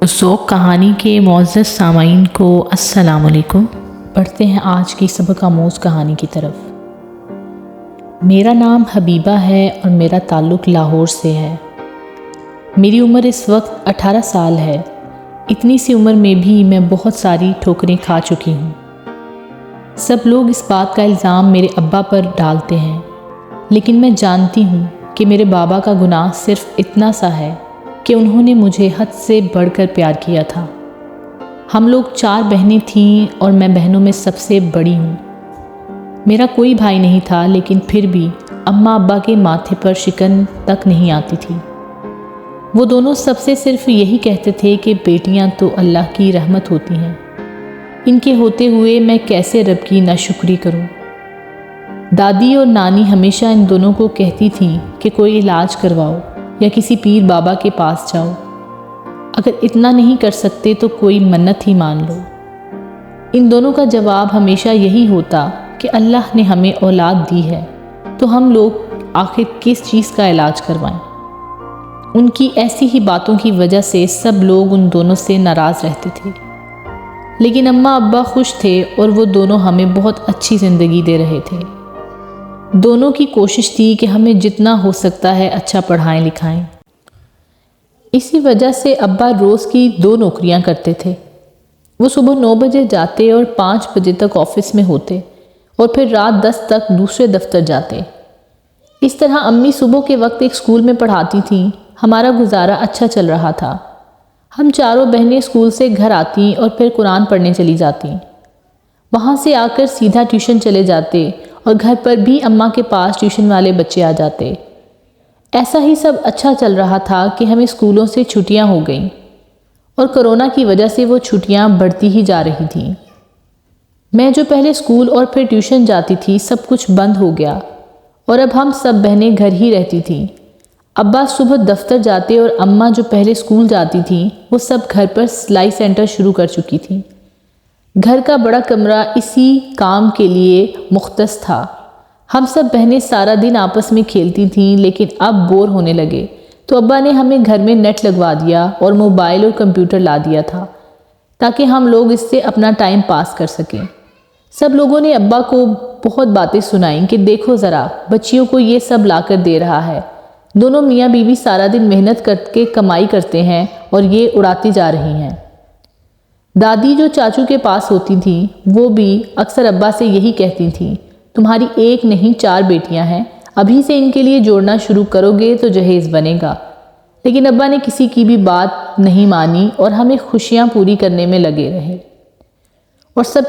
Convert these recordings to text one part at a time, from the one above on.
ذوق کہانی کے معزز سامعین کو السلام علیکم۔ پڑھتے ہیں آج کی سبق آموز کہانی کی طرف۔ میرا نام حبیبہ ہے اور میرا تعلق لاہور سے ہے۔ میری عمر اس وقت 18 سال ہے۔ اتنی سی عمر میں بھی میں بہت ساری ٹھوکریں کھا چکی ہوں۔ سب لوگ اس بات کا الزام میرے ابا پر ڈالتے ہیں، لیکن میں جانتی ہوں کہ میرے بابا کا گناہ صرف اتنا سا ہے کہ انہوں نے مجھے حد سے بڑھ کر پیار کیا تھا۔ ہم لوگ 4 بہنیں تھیں اور میں بہنوں میں سب سے بڑی ہوں۔ میرا کوئی بھائی نہیں تھا، لیکن پھر بھی اماں ابا کے ماتھے پر شکن تک نہیں آتی تھی۔ وہ دونوں سب سے صرف یہی کہتے تھے کہ بیٹیاں تو اللہ کی رحمت ہوتی ہیں، ان کے ہوتے ہوئے میں کیسے رب کی ناشکری کروں۔ دادی اور نانی ہمیشہ ان دونوں کو کہتی تھیں کہ کوئی علاج کرواؤ یا کسی پیر بابا کے پاس جاؤ، اگر اتنا نہیں کر سکتے تو کوئی منت ہی مان لو۔ ان دونوں کا جواب ہمیشہ یہی ہوتا کہ اللہ نے ہمیں اولاد دی ہے تو ہم لوگ آخر کس چیز کا علاج کروائیں۔ ان کی ایسی ہی باتوں کی وجہ سے سب لوگ ان دونوں سے ناراض رہتے تھے، لیکن اماں ابا خوش تھے اور وہ دونوں ہمیں بہت اچھی زندگی دے رہے تھے۔ دونوں کی کوشش تھی کہ ہمیں جتنا ہو سکتا ہے اچھا پڑھائیں لکھائیں۔ اسی وجہ سے ابا روز کی 2 نوکریاں کرتے تھے۔ وہ صبح 9 بجے جاتے اور 5 بجے تک آفس میں ہوتے اور پھر رات 10 تک دوسرے دفتر جاتے۔ اس طرح امی صبح کے وقت ایک اسکول میں پڑھاتی تھیں۔ ہمارا گزارا اچھا چل رہا تھا۔ ہم 4 بہنیں اسکول سے گھر آتیں اور پھر قرآن پڑھنے چلی جاتیں۔ وہاں سے آ کر سیدھا ٹیوشن چلے جاتے اور گھر پر بھی اماں کے پاس ٹیوشن والے بچے آ جاتے۔ ایسا ہی سب اچھا چل رہا تھا کہ ہمیں اسکولوں سے چھٹیاں ہو گئیں اور کرونا کی وجہ سے وہ چھٹیاں بڑھتی ہی جا رہی تھیں۔ میں جو پہلے اسکول اور پھر ٹیوشن جاتی تھی، سب کچھ بند ہو گیا اور اب ہم سب بہنیں گھر ہی رہتی تھیں۔ ابا صبح دفتر جاتے اور اماں جو پہلے اسکول جاتی تھیں وہ سب گھر پر سلائی سینٹر شروع کر چکی تھیں۔ گھر کا بڑا کمرہ اسی کام کے لیے مختص تھا۔ ہم سب بہنیں سارا دن آپس میں کھیلتی تھیں، لیکن اب بور ہونے لگے تو ابا نے ہمیں گھر میں نیٹ لگوا دیا اور موبائل اور کمپیوٹر لا دیا تھا تاکہ ہم لوگ اس سے اپنا ٹائم پاس کر سکیں۔ سب لوگوں نے ابا کو بہت باتیں سنائیں کہ دیکھو ذرا، بچیوں کو یہ سب لا کر دے رہا ہے، دونوں میاں بیوی سارا دن محنت کر کے کمائی کرتے ہیں اور یہ اڑاتی جا رہی ہیں۔ دادی جو چاچو کے پاس ہوتی تھیں وہ بھی اکثر ابا سے یہی کہتی تھیں، تمہاری 1 نہیں 4 بیٹیاں ہیں، ابھی سے ان کے لیے جوڑنا شروع کرو گے تو جہیز بنے گا۔ لیکن ابا نے کسی کی بھی بات نہیں مانی اور ہمیں خوشیاں پوری کرنے میں لگے رہے، اور سب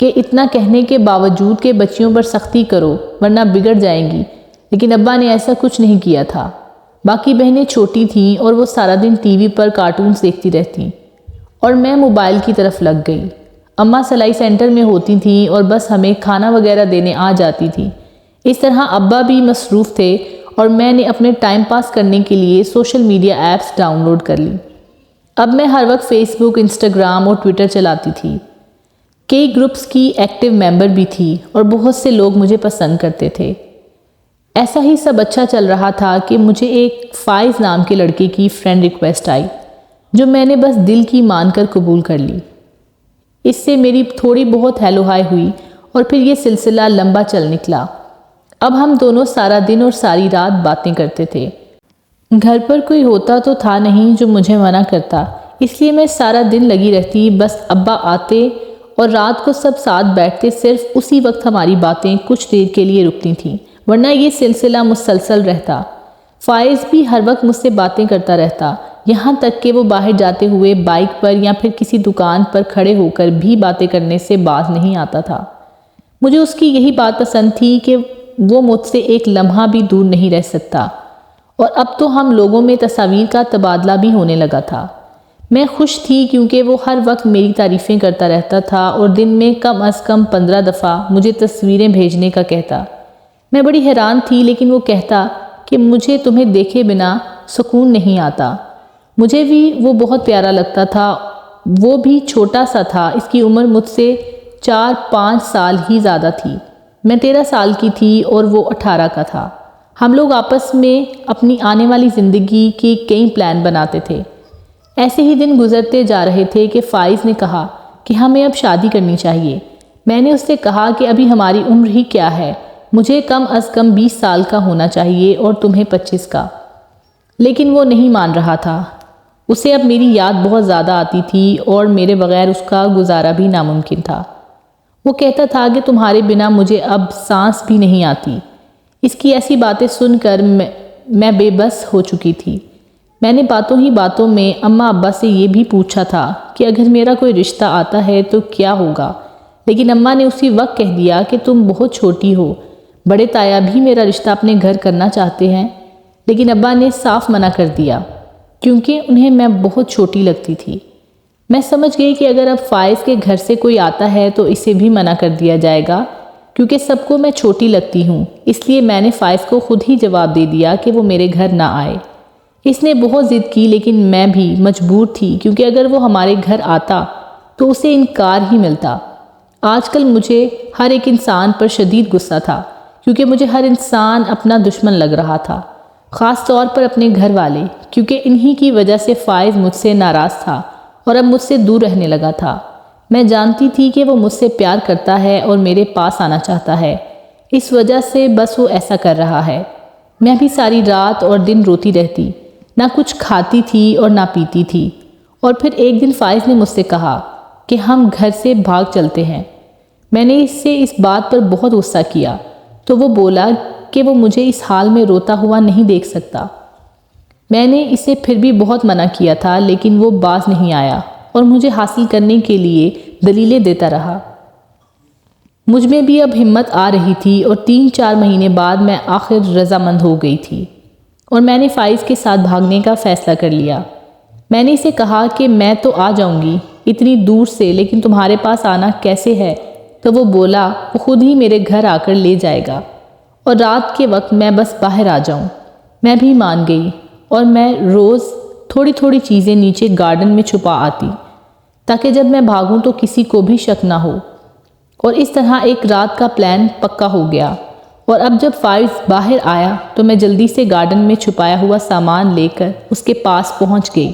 کے اتنا کہنے کے باوجود کہ بچیوں پر سختی کرو ورنہ بگڑ جائیں گی، لیکن ابا نے ایسا کچھ نہیں کیا تھا۔ باقی بہنیں چھوٹی تھیں اور وہ سارا دن ٹی وی پر کارٹونز دیکھتی رہتیں اور میں موبائل کی طرف لگ گئی۔ اماں سلائی سینٹر میں ہوتی تھیں اور بس ہمیں کھانا وغیرہ دینے آ جاتی تھی۔ اس طرح ابا بھی مصروف تھے اور میں نے اپنے ٹائم پاس کرنے کے لیے social media apps download کر لی۔ اب میں ہر وقت فیس بک، انسٹاگرام اور ٹویٹر چلاتی تھی۔ کئی گروپس کی ایکٹیو ممبر بھی تھی اور بہت سے لوگ مجھے پسند کرتے تھے۔ ایسا ہی سب اچھا چل رہا تھا کہ مجھے ایک فائز نام کے لڑکے کی فرینڈ ریکویسٹ آئی، جو میں نے بس دل کی مان کر قبول کر لی۔ اس سے میری تھوڑی بہت ہیلو ہائی ہوئی اور پھر یہ سلسلہ لمبا چل نکلا۔ اب ہم دونوں سارا دن اور ساری رات باتیں کرتے تھے۔ گھر پر کوئی ہوتا تو تھا نہیں جو مجھے منع کرتا، اس لیے میں سارا دن لگی رہتی۔ بس ابا آتے اور رات کو سب ساتھ بیٹھتے، صرف اسی وقت ہماری باتیں کچھ دیر کے لیے رکتی تھیں، ورنہ یہ سلسلہ مسلسل رہتا۔ فائز بھی ہر وقت مجھ سے باتیں کرتا رہتا، یہاں تک کہ وہ باہر جاتے ہوئے بائک پر یا پھر کسی دکان پر کھڑے ہو کر بھی باتیں کرنے سے باز نہیں آتا تھا۔ مجھے اس کی یہی بات پسند تھی کہ وہ مجھ سے ایک لمحہ بھی دور نہیں رہ سکتا، اور اب تو ہم لوگوں میں تصاویر کا تبادلہ بھی ہونے لگا تھا۔ میں خوش تھی کیونکہ وہ ہر وقت میری تعریفیں کرتا رہتا تھا اور دن میں کم از کم 15 دفعہ مجھے تصویریں بھیجنے کا کہتا۔ میں بڑی حیران تھی، لیکن وہ کہتا کہ مجھے تمہیں دیکھے بنا سکون نہیں آتا۔ مجھے بھی وہ بہت پیارا لگتا تھا۔ وہ بھی چھوٹا سا تھا، اس کی عمر مجھ سے 4-5 سال ہی زیادہ تھی۔ میں 13 سال کی تھی اور وہ 18 کا تھا۔ ہم لوگ آپس میں اپنی آنے والی زندگی کے کئی پلان بناتے تھے۔ ایسے ہی دن گزرتے جا رہے تھے کہ فائز نے کہا کہ ہمیں اب شادی کرنی چاہیے۔ میں نے اس سے کہا کہ ابھی ہماری عمر ہی کیا ہے، مجھے کم از کم 20 سال کا ہونا چاہیے اور تمہیں 25 کا۔ لیکن وہ نہیں مان رہا تھا۔ اسے اب میری یاد بہت زیادہ آتی تھی اور میرے بغیر اس کا گزارا بھی ناممکن تھا۔ وہ کہتا تھا کہ تمہارے بنا مجھے اب سانس بھی نہیں آتی۔ اس کی ایسی باتیں سن کر میں بے بس ہو چکی تھی۔ میں نے باتوں ہی باتوں میں اماں ابا سے یہ بھی پوچھا تھا کہ اگر میرا کوئی رشتہ آتا ہے تو کیا ہوگا، لیکن اماں نے اسی وقت کہہ دیا کہ تم بہت چھوٹی ہو، بڑے تایا بھی میرا رشتہ اپنے گھر کرنا چاہتے ہیں۔ لیکن ابا نے صاف منع کر دیا کیونکہ انہیں میں بہت چھوٹی لگتی تھی۔ میں سمجھ گئی کہ اگر اب فائز کے گھر سے کوئی آتا ہے تو اسے بھی منع کر دیا جائے گا، کیونکہ سب کو میں چھوٹی لگتی ہوں۔ اس لیے میں نے فائز کو خود ہی جواب دے دیا کہ وہ میرے گھر نہ آئے۔ اس نے بہت ضد کی، لیکن میں بھی مجبور تھی کیونکہ اگر وہ ہمارے گھر آتا تو اسے انکار ہی ملتا۔ آج کل مجھے ہر ایک انسان پر شدید غصہ تھا کیونکہ مجھے ہر انسان اپنا دشمن لگ رہا تھا، خاص طور پر اپنے گھر والے، کیونکہ انہی کی وجہ سے فائز مجھ سے ناراض تھا اور اب مجھ سے دور رہنے لگا تھا۔ میں جانتی تھی کہ وہ مجھ سے پیار کرتا ہے اور میرے پاس آنا چاہتا ہے، اس وجہ سے بس وہ ایسا کر رہا ہے۔ میں بھی ساری رات اور دن روتی رہتی، نہ کچھ کھاتی تھی اور نہ پیتی تھی۔ اور پھر ایک دن فائز نے مجھ سے کہا کہ ہم گھر سے بھاگ چلتے ہیں۔ میں نے اس سے اس بات پر بہت غصہ کیا تو وہ بولا کہ وہ مجھے اس حال میں روتا ہوا نہیں دیکھ سکتا۔ میں نے اسے پھر بھی بہت منع کیا تھا، لیکن وہ باز نہیں آیا اور مجھے حاصل کرنے کے لیے دلیلیں دیتا رہا۔ مجھ میں بھی اب ہمت آ رہی تھی اور 3-4 مہینے بعد میں آخر رضامند ہو گئی تھی اور میں نے فائز کے ساتھ بھاگنے کا فیصلہ کر لیا۔ میں نے اسے کہا کہ میں تو آ جاؤں گی اتنی دور سے، لیکن تمہارے پاس آنا کیسے ہے؟ تو وہ بولا وہ خود ہی میرے گھر آ کر لے جائے گا اور رات کے وقت میں بس باہر آ جاؤں۔ میں بھی مان گئی اور میں روز تھوڑی تھوڑی چیزیں نیچے گارڈن میں چھپا آتی تاکہ جب میں بھاگوں تو کسی کو بھی شک نہ ہو۔ اور اس طرح ایک رات کا پلان پکا ہو گیا، اور اب جب فائز باہر آیا تو میں جلدی سے گارڈن میں چھپایا ہوا سامان لے کر اس کے پاس پہنچ گئی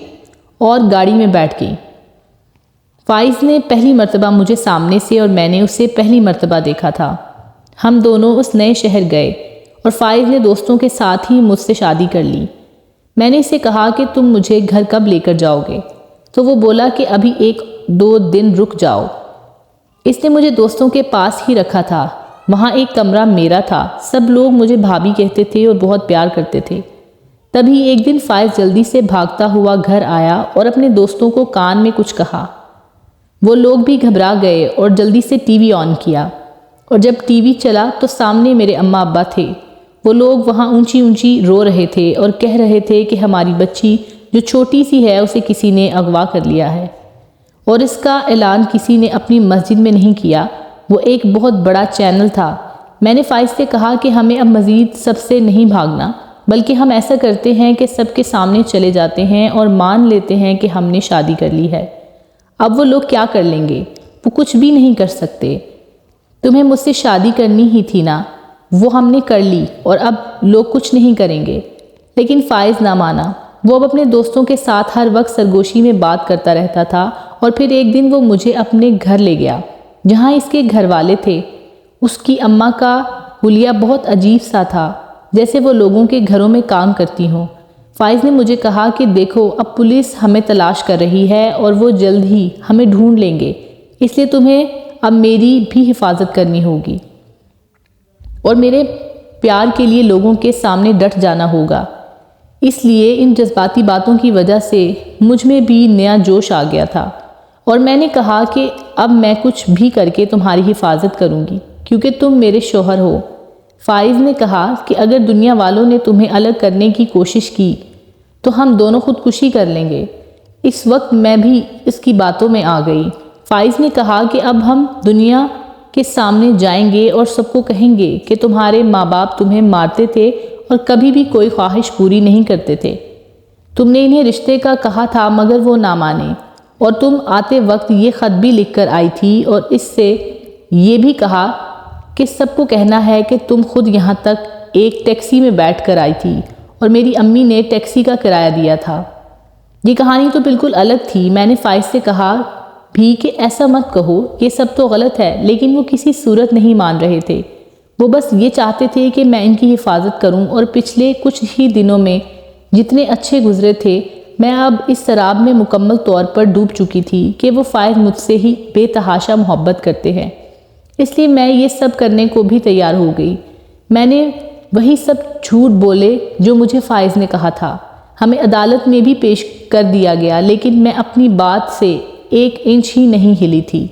اور گاڑی میں بیٹھ گئی۔ فائز نے پہلی مرتبہ مجھے سامنے سے اور میں نے اسے پہلی مرتبہ دیکھا تھا۔ ہم دونوں اس نئے شہر گئے اور فائز نے دوستوں کے ساتھ ہی مجھ سے شادی کر لی۔ میں نے اسے کہا کہ تم مجھے گھر کب لے کر جاؤ گے؟ تو وہ بولا کہ ابھی 1-2 دن رک جاؤ۔ اس نے مجھے دوستوں کے پاس ہی رکھا تھا، وہاں ایک کمرہ میرا تھا، سب لوگ مجھے بھابھی کہتے تھے اور بہت پیار کرتے تھے۔ تبھی ایک دن فائز جلدی سے بھاگتا ہوا گھر آیا اور اپنے دوستوں کو کان میں کچھ کہا۔ وہ لوگ بھی گھبرا گئے اور جلدی سے ٹی وی آن کیا، اور جب ٹی وی چلا تو سامنے میرے اماں ابا تھے۔ وہ لوگ وہاں اونچی اونچی رو رہے تھے اور کہہ رہے تھے کہ ہماری بچی جو چھوٹی سی ہے اسے کسی نے اغوا کر لیا ہے، اور اس کا اعلان کسی نے اپنی مسجد میں نہیں کیا، وہ ایک بہت بڑا چینل تھا۔ میں نے فائز سے کہا کہ ہمیں اب مزید سب سے نہیں بھاگنا، بلکہ ہم ایسا کرتے ہیں کہ سب کے سامنے چلے جاتے ہیں اور مان لیتے ہیں کہ ہم نے شادی کر لی ہے۔ اب وہ لوگ کیا کر لیں گے؟ وہ کچھ بھی نہیں کر سکتے۔ تمہیں مجھ سے شادی کرنی ہی تھی نا، وہ ہم نے کر لی اور اب لوگ کچھ نہیں کریں گے۔ لیکن فائز نہ مانا۔ وہ اب اپنے دوستوں کے ساتھ ہر وقت سرگوشی میں بات کرتا رہتا تھا، اور پھر ایک دن وہ مجھے اپنے گھر لے گیا جہاں اس کے گھر والے تھے۔ اس کی اماں کا حلیہ بہت عجیب سا تھا، جیسے وہ لوگوں کے گھروں میں کام کرتی ہوں۔ فائز نے مجھے کہا کہ دیکھو اب پولیس ہمیں تلاش کر رہی ہے اور وہ جلد ہی ہمیں ڈھونڈ لیں گے، اس لیے تمہیں اب میری بھی حفاظت کرنی ہوگی اور میرے پیار کے لیے لوگوں کے سامنے ڈٹ جانا ہوگا۔ اس لیے ان جذباتی باتوں کی وجہ سے مجھ میں بھی نیا جوش آ گیا تھا، اور میں نے کہا کہ اب میں کچھ بھی کر کے تمہاری حفاظت کروں گی کیونکہ تم میرے شوہر ہو۔ فائز نے کہا کہ اگر دنیا والوں نے تمہیں الگ کرنے کی کوشش کی تو ہم دونوں خودکشی کر لیں گے۔ اس وقت میں بھی اس کی باتوں میں آ گئی۔ فائز نے کہا کہ اب ہم دنیا کے سامنے جائیں گے اور سب کو کہیں گے کہ تمہارے ماں باپ تمہیں مارتے تھے اور کبھی بھی کوئی خواہش پوری نہیں کرتے تھے۔ تم نے انہیں رشتے کا کہا تھا مگر وہ نہ مانے، اور تم آتے وقت یہ خط بھی لکھ کر آئی تھی اور اس سے یہ بھی کہا کہ سب کو کہنا ہے کہ تم خود یہاں تک ایک ٹیکسی میں بیٹھ کر آئی تھی اور میری امی نے ٹیکسی کا کرایہ دیا تھا۔ یہ کہانی تو بالکل الگ تھی۔ میں نے فائز سے کہا بھی کہ ایسا مت کہو، یہ سب تو غلط ہے، لیکن وہ کسی صورت نہیں مان رہے تھے۔ وہ بس یہ چاہتے تھے کہ میں ان کی حفاظت کروں، اور پچھلے کچھ ہی دنوں میں جتنے اچھے گزرے تھے، میں اب اس سراب میں مکمل طور پر ڈوب چکی تھی کہ وہ فائز مجھ سے ہی بے تحاشا محبت کرتے ہیں۔ اس لیے میں یہ سب کرنے کو بھی تیار ہو گئی۔ میں نے وہی سب جھوٹ بولے جو مجھے فائز نے کہا تھا۔ ہمیں عدالت میں بھی پیش کر دیا گیا، لیکن میں اپنی بات سے 1 انچ ہی نہیں ہلی تھی۔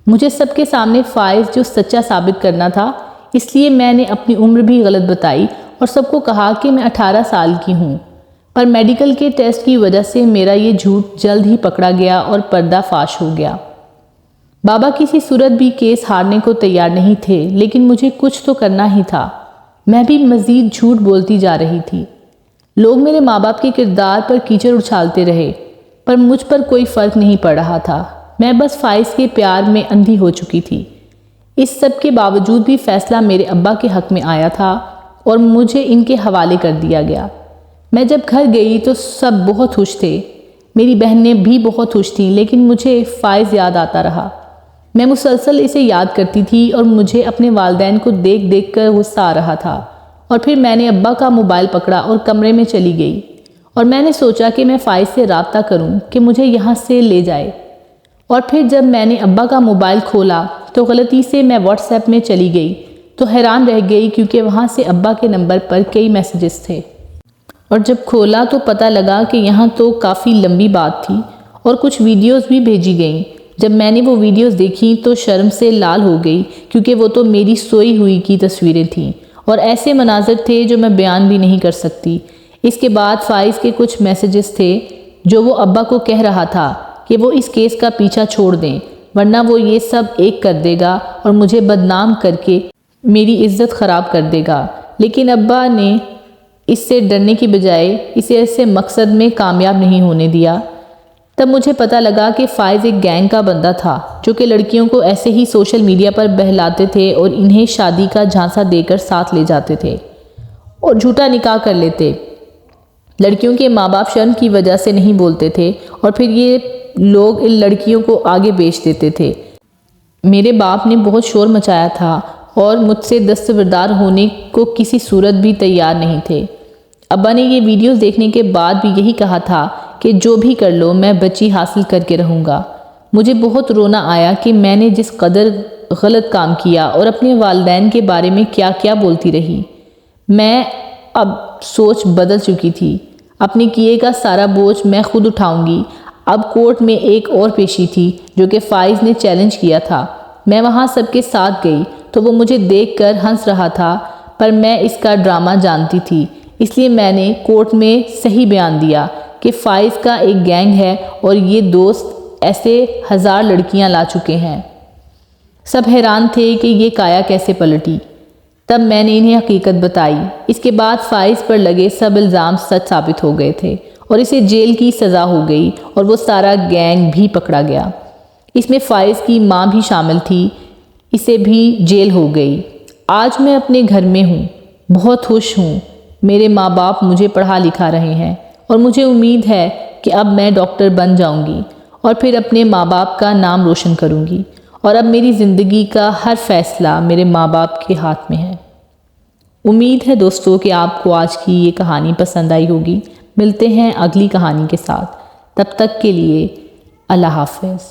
مجھے سب کے سامنے فائز جو سچا ثابت کرنا تھا، اس لیے میں نے اپنی عمر بھی غلط بتائی اور سب کو کہا کہ میں 18 سال کی ہوں۔ پر میڈیکل کے ٹیسٹ کی وجہ سے میرا یہ جھوٹ جلد ہی پکڑا گیا اور پردہ فاش ہو گیا۔ بابا کسی صورت بھی کیس ہارنے کو تیار نہیں تھے، لیکن مجھے کچھ تو کرنا ہی تھا۔ میں بھی مزید جھوٹ بولتی جا رہی تھی۔ لوگ میرے ماں باپ کے کردار پر کیچڑ اچھالتے رہے، پر مجھ پر کوئی فرق نہیں پڑ رہا تھا۔ میں بس فائز کے پیار میں اندھی ہو چکی تھی۔ اس سب کے باوجود بھی فیصلہ میرے ابا کے حق میں آیا تھا اور مجھے ان کے حوالے کر دیا گیا۔ میں جب گھر گئی تو سب بہت خوش تھے۔ میری بہنیں بھی بہت خوش تھیں، لیکن مجھے فائز یاد آتا رہا۔ میں مسلسل اسے یاد کرتی تھی اور مجھے اپنے والدین کو دیکھ دیکھ کر غصہ آ رہا تھا۔ اور پھر میں نے ابا کا موبائل پکڑا اور کمرے میں چلی گئی، اور میں نے سوچا کہ میں فائز سے رابطہ کروں کہ مجھے یہاں سے لے جائے۔ اور پھر جب میں نے ابا کا موبائل کھولا تو غلطی سے میں واٹس ایپ میں چلی گئی، تو حیران رہ گئی کیونکہ وہاں سے ابا کے نمبر پر کئی میسیجز تھے۔ اور جب کھولا تو پتہ لگا کہ یہاں تو کافی لمبی بات تھی اور کچھ ویڈیوز بھی بھیجی گئیں۔ جب میں نے وہ ویڈیوز دیکھیں تو شرم سے لال ہو گئی، کیونکہ وہ تو میری سوئی ہوئی کی تصویریں تھیں اور ایسے مناظر تھے جو میں بیان بھی نہیں کر سکتی۔ اس کے بعد فائز کے کچھ میسیجز تھے جو وہ ابا کو کہہ رہا تھا کہ وہ اس کیس کا پیچھا چھوڑ دیں، ورنہ وہ یہ سب ایک کر دے گا اور مجھے بدنام کر کے میری عزت خراب کر دے گا۔ لیکن ابا نے اس سے ڈرنے کی بجائے اسے ایسے مقصد میں کامیاب نہیں ہونے دیا۔ تب مجھے پتہ لگا کہ فائز ایک گینگ کا بندہ تھا جو کہ لڑکیوں کو ایسے ہی سوشل میڈیا پر بہلاتے تھے اور انہیں شادی کا جھانسا دے کر ساتھ لے جاتے تھے اور جھوٹا نکاح کر لیتے۔ لڑکیوں کے ماں باپ شرم کی وجہ سے نہیں بولتے تھے اور پھر یہ لوگ ان لڑکیوں کو آگے بیچ دیتے تھے۔ میرے باپ نے بہت شور مچایا تھا اور مجھ سے دستبردار ہونے کو کسی صورت بھی تیار نہیں تھے۔ ابا نے یہ ویڈیوز دیکھنے کے بعد بھی یہی کہا تھا کہ جو بھی کر لو میں بچی حاصل کر کے رہوں گا۔ مجھے بہت رونا آیا کہ میں نے جس قدر غلط کام کیا اور اپنے والدین کے بارے میں کیا کیا بولتی رہی۔ میں اب سوچ بدل چکی تھی۔ اپنے کیے کا سارا بوجھ میں خود اٹھاؤں گی۔ اب کورٹ میں ایک اور پیشی تھی جو کہ فائز نے چیلنج کیا تھا۔ میں وہاں سب کے ساتھ گئی تو وہ مجھے دیکھ کر ہنس رہا تھا، پر میں اس کا ڈرامہ جانتی تھی، اس لیے میں نے کورٹ میں صحیح بیان دیا کہ فائز کا ایک گینگ ہے اور یہ دوست ایسے 1000 لڑکیاں لا چکے ہیں۔ سب حیران تھے کہ یہ کایا کیسے پلٹی۔ تب میں نے انہیں حقیقت بتائی۔ اس کے بعد فائز پر لگے سب الزام سچ ثابت ہو گئے تھے اور اسے جیل کی سزا ہو گئی اور وہ سارا گینگ بھی پکڑا گیا۔ اس میں فائز کی ماں بھی شامل تھی، اسے بھی جیل ہو گئی۔ آج میں اپنے گھر میں ہوں، بہت خوش ہوں۔ میرے ماں باپ مجھے پڑھا لکھا رہے ہیں اور مجھے امید ہے کہ اب میں ڈاکٹر بن جاؤں گی اور پھر اپنے ماں باپ کا نام روشن کروں گی، اور اب میری زندگی کا ہر فیصلہ میرے ماں باپ کے ہاتھ میں ہے۔ امید ہے دوستو کہ آپ کو آج کی یہ کہانی پسند آئی ہوگی۔ ملتے ہیں اگلی کہانی کے ساتھ، تب تک کے لیے اللہ حافظ۔